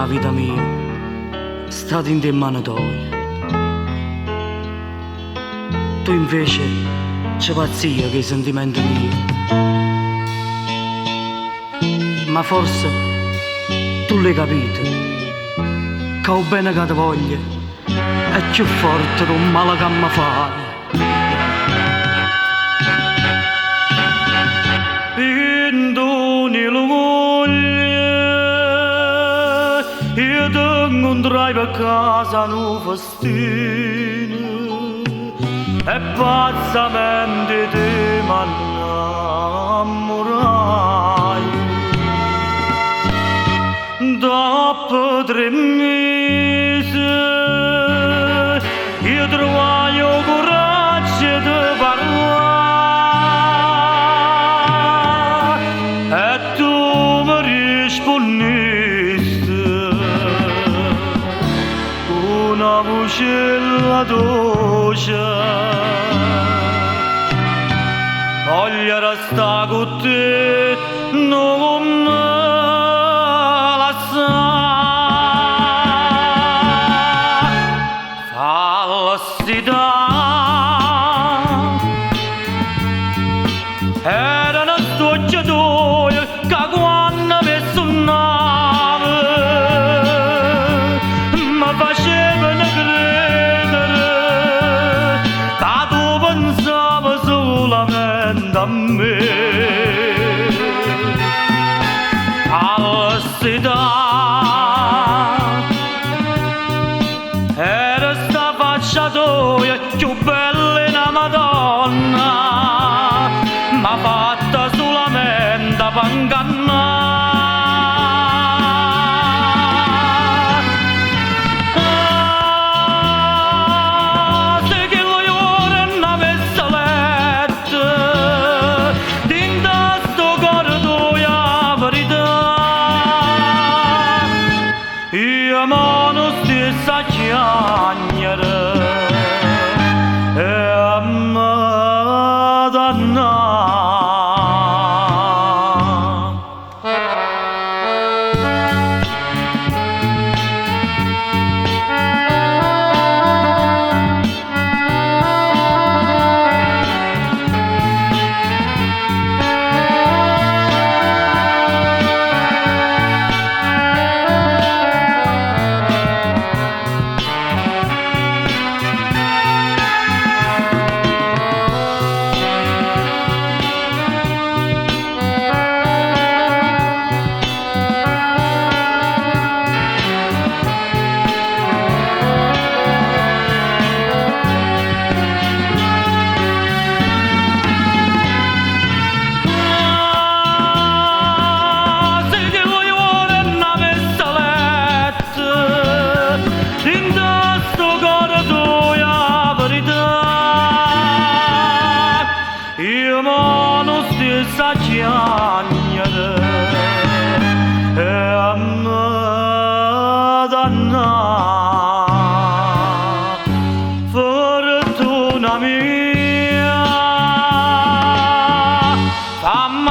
vita mia stata in te mani tue. Tu invece c'è pazzia che i sentimenti miei. Ma forse tu l'hai capito, che ho bene che ti voglio è più forte di un male che mi fai. Io tengo un drive a casa, un festino e pazzamente ti m'innamorai. Dopo 3 mesi io trovai il coraggio di parlare e tu mi rispondesti una voce dolce. Voglio restare con te, non mi lasciare. Falsità era una storia tua che quando mi suonava mi facevano credere che tu pensavi solamente a me. Falsità era sta faccia tua più bella di una Madonna, ma fatta solamente per ingannare. Se che lo ore non avesse letto dintre sto cuore tuo la verità, io mo non stessa chiagnere e a Madonna. Io mo non stessa chiagnere e a Madonna. Fortuna mia, fammi